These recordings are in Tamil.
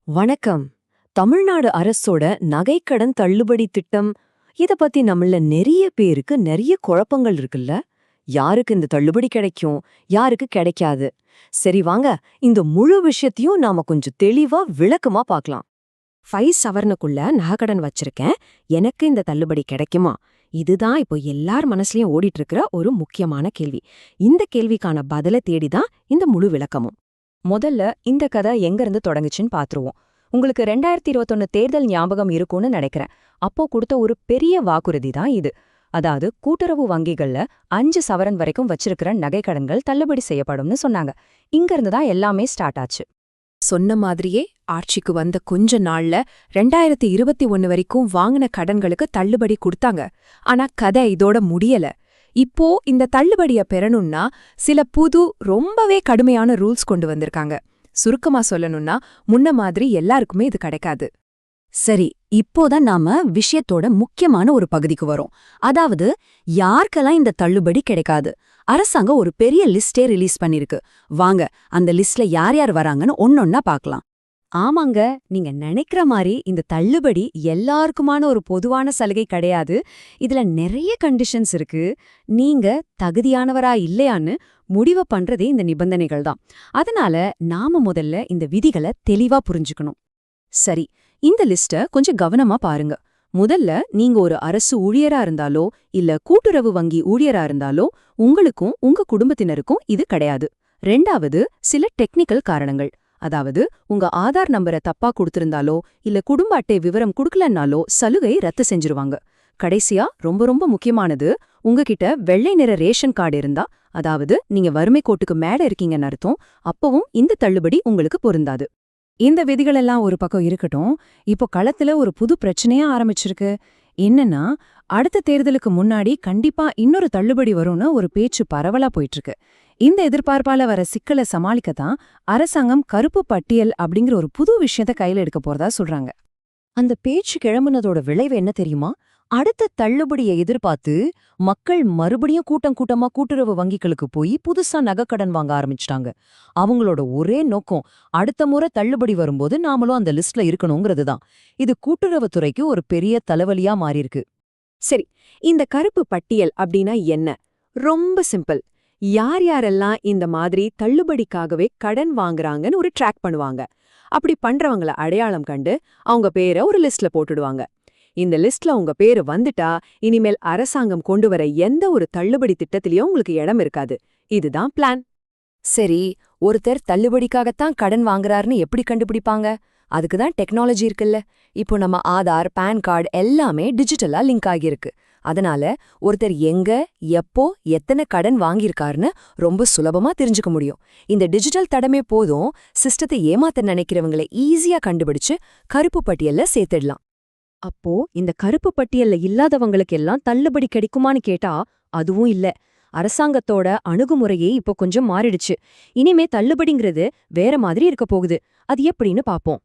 வணக்கம். தமிழ்நாடு அரசோட நகைக்கடன் தள்ளுபடி திட்டம் இத பத்தி நம்மள நெறைய பேருக்கு நெறைய குழப்பங்கள் இருக்குல்ல. யாருக்கு இந்த தள்ளுபடி கிடைக்கும், யாருக்கு கிடைக்காது. சரி வாங்க, இந்த முழு விஷயத்தையும் நாம கொஞ்சம் தெளிவா விளக்கமா பார்க்கலாம். 5 சவரனுக்குள்ள நகைக்கடன் வச்சிருக்கேன், எனக்கு இந்த தள்ளுபடி கிடைக்குமா? இதுதான் இப்போ எல்லார் மனசுலயும் ஓடிட்டு இருக்கிற ஒரு முக்கியமான கேள்வி. இந்த கேள்விக்கான பதில தேடிதான் இந்த முழு விளக்கமும். முதல்ல இந்த கதை எங்க இருந்து தொடங்குச்சுன்னு பாத்துருவோம். உங்களுக்கு 2021 தேர்தல் ஞாபகம் இருக்கும்னு நினைக்கிறேன். அப்போ கொடுத்த ஒரு பெரிய வாக்குறுதி தான் இது. அதாவது கூட்டுறவு வங்கிகள்ல 5 சவரன் வரைக்கும் வச்சிருக்கிற நகைக்கடன்கள் தள்ளுபடி செய்யப்படும்னு சொன்னாங்க. இங்க இருந்து தான் எல்லாமே ஸ்டார்ட் ஆச்சு. சொன்ன மாதிரியே ஆட்சிக்கு வந்த கொஞ்ச நாள்ல 2021 வரைக்கும் வாங்கின கடன்களுக்கு தள்ளுபடி கொடுத்தாங்க. ஆனா கதை இதோட முடியல. இப்போ இந்த தள்ளுபடிய பெறணும்னா சில புது ரொம்பவே கடுமையான ரூல்ஸ் கொண்டு வந்திருக்காங்க. சுருக்கமா சொல்லணும்னா முன்ன மாதிரி எல்லாருக்குமே இது கிடைக்காது. சரி, இப்போதான் நாம விஷயத்தோட முக்கியமான ஒரு பகுதிக்கு வரோம். அதாவது யாருக்கெல்லாம் இந்த தள்ளுபடி கிடைக்காது. அரசாங்கம் ஒரு பெரிய லிஸ்டே ரிலீஸ் பண்ணிருக்கு. வாங்க, அந்த லிஸ்ட்ல யார் யார் வராங்கன்னு ஒன்னொன்னா பார்க்கலாம். ஆமாங்க, நீங்க நினைக்கிற மாதிரி இந்த தள்ளுபடி எல்லாருக்குமான ஒரு பொதுவான சலுகை கிடையாது. இதுல நிறைய கண்டிஷன்ஸ் இருக்கு. நீங்க தகுதியானவரா இல்லையான்னு முடிவு பண்றதே இந்த நிபந்தனைகள் தான். அதனால நாம முதல்ல இந்த விதிகளை தெளிவா புரிஞ்சுக்கணும். சரி, இந்த லிஸ்ட கொஞ்சம் கவனமா பாருங்க. முதல்ல நீங்க ஒரு அரசு ஊழியரா இருந்தாலோ இல்ல கூட்டுறவு வங்கி ஊழியரா இருந்தாலோ உங்களுக்கும் உங்க குடும்பத்தினருக்கும் இது கிடையாது. ரெண்டாவது, சில டெக்னிக்கல் காரணங்கள். அதாவது உங்க ஆதார் நம்பரை தப்பா கொடுத்திருந்தாலோ இல்ல குடும்ப அட்டை விவரம் குடுக்கலன்னாலோ சலுகை ரத்து செஞ்சிருவாங்க. கடைசியா ரொம்ப ரொம்ப முக்கியமானது, உங்ககிட்ட வெள்ளை நிற ரேஷன் கார்டு இருந்தா, அதாவது நீங்க வறுமை கோட்டுக்கு மேல இருக்கீங்கன்னு அர்த்தம், அப்பவும் இந்த தள்ளுபடி உங்களுக்கு பொருந்தாது. இந்த விதிகளெல்லாம் ஒரு பக்கம் இருக்கட்டும், இப்போ களத்துல ஒரு புது பிரச்சனையா ஆரம்பிச்சிருக்கு. என்னன்னா, அடுத்த தேர்தலுக்கு முன்னாடி கண்டிப்பா இன்னொரு தள்ளுபடி வரும்னு ஒரு பேச்சு பரவலா போயிட்டு இருக்கு. இந்த எதிர்பார்ப்பால வர சிக்கலை சமாளிக்கத்தான் அரசாங்கம் கருப்பு பட்டியல் அப்படிங்கிற ஒரு புது விஷயத்த கையில எடுக்க போறதா சொல்றாங்க. அந்த பேச்சு கிளம்புனதோட விளைவு என்ன தெரியுமா? அடுத்த தள்ளுபடியை எதிர்பார்த்து மக்கள் மறுபடியும் கூட்டம் கூட்டமா கூட்டுறவு வங்கிகளுக்கு போய் புதுசா நகைக்கடன் வாங்க ஆரம்பிச்சிட்டாங்க. அவங்களோட ஒரே நோக்கம், அடுத்த முறை தள்ளுபடி வரும்போது நாமளும் அந்த லிஸ்ட்ல இருக்கணுங்கிறது தான். இது கூட்டுறவுத்துறைக்கு ஒரு பெரிய தலைவலியா மாறியிருக்கு. சரி, இந்த கருப்பு பட்டியல் அப்படின்னா என்ன? ரொம்ப சிம்பிள். யார் யாரெல்லாம் இந்த மாதிரி தள்ளுபடிக்காகவே கடன் வாங்குறாங்கன்னு ஒரு ட்ராக் பண்ணுவாங்க. அப்படி பண்றவங்கள அடையாளம் கண்டு அவங்க பேரை ஒரு லிஸ்ட்ல போட்டுடுவாங்க. இந்த லிஸ்ட்ல உங்க பேரு வந்துட்டா இனிமேல் அரசாங்கம் கொண்டு வர எந்த ஒரு தள்ளுபடி திட்டத்திலயும் உங்களுக்கு இடம் இருக்காது. இதுதான் பிளான். சரி, ஒருத்தர் தள்ளுபடிக்காகத்தான் கடன் வாங்குறாருன்னு எப்படி கண்டுபிடிப்பாங்க? அதுக்குதான் டெக்னாலஜி இருக்குல்ல. இப்போ நம்ம ஆதார், பான் கார்டு எல்லாமே டிஜிட்டலா லிங்க் ஆகியிருக்கு. அதனால ஒருத்தர் எங்க, எப்போ, எத்தனை கடன் வாங்கியிருக்காருன்னு ரொம்ப சுலபமா தெரிஞ்சுக்க முடியும். இந்த டிஜிட்டல் தடமே போதும், சிஸ்டத்தை ஏமாத்த நினைக்கிறவங்களை ஈஸியா கண்டுபிடிச்சு கருப்பு பட்டியல்ல சேர்த்துடலாம். அப்போ இந்த கருப்பு பட்டியல்ல இல்லாதவங்களுக்கு எல்லாம் தள்ளுபடி கிடைக்குமான்னு கேட்டா அதுவும் இல்ல. அரசாங்கத்தோட அணுகுமுறையே இப்போ கொஞ்சம் மாறிடுச்சு. இனிமே தள்ளுபடிங்கிறது வேற மாதிரி இருக்க போகுது. அது எப்படின்னு பாப்போம்.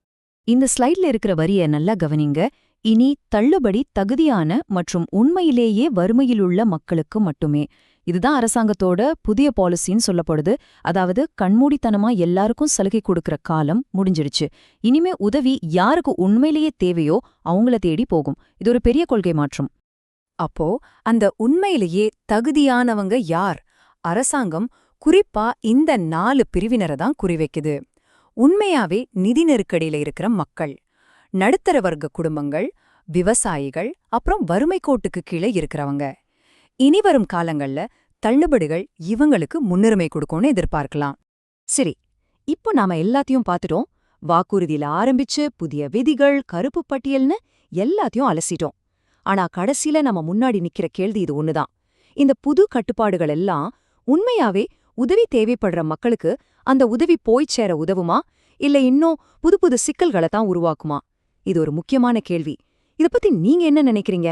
இந்த ஸ்லைட்ல இருக்கிற வரிய நல்லா கவனிங்க. இனி தள்ளுபடி தகுதியான மற்றும் உண்மையிலேயே வறுமையிலுள்ள மக்களுக்கு மட்டுமே. இதுதான் அரசாங்கத்தோட புதிய பாலிசின்னு சொல்லப்படுது. அதாவது கண்மூடித்தனமா எல்லாருக்கும் சலுகை கொடுக்கற காலம் முடிஞ்சிடுச்சு. இனிமே உதவி யாருக்கு உண்மையிலேயே தேவையோ அவங்கள தேடி போகும். இது ஒரு பெரிய கொள்கை மாற்றம். அப்போ அந்த உண்மையிலேயே தகுதியானவங்க யார்? அரசாங்கம் குறிப்பா இந்த 4 பிரிவினரை தான் குறிவைக்குது. உண்மையாவே நிதி நெருக்கடியில இருக்கிற மக்கள், நடுத்தர வர்க்க குடும்பங்கள், விவசாயிகள், அப்புறம் வறுமை கோட்டுக்கு கீழே இருக்கிறவங்க. இனிவரும் காலங்கள்ல தள்ளுபடிகள் இவங்களுக்கு முன்னுரிமை கொடுக்கும்னு எதிர்பார்க்கலாம். சரி, இப்போ நாம எல்லாத்தையும் பார்த்துட்டோம். வாக்குறுதியில ஆரம்பிச்சு புதிய விதிகள், கருப்பு பட்டியல்னு எல்லாத்தையும் அலசிட்டோம். ஆனா கடைசியில நம்ம முன்னாடி நிக்கிற கேள்வி இது ஒண்ணுதான். இந்த புது கட்டுப்பாடுகள் எல்லாம் உண்மையாவே உதவி தேவைப்படுற மக்களுக்கு அந்த உதவி போய் சேர உதவுமா, இல்ல இன்னும் புது புது சிக்கல்களை தான் உருவாக்குமா? இது ஒரு முக்கியமான கேள்வி. இத பத்தி நீங்க என்ன நினைக்கிறீங்க?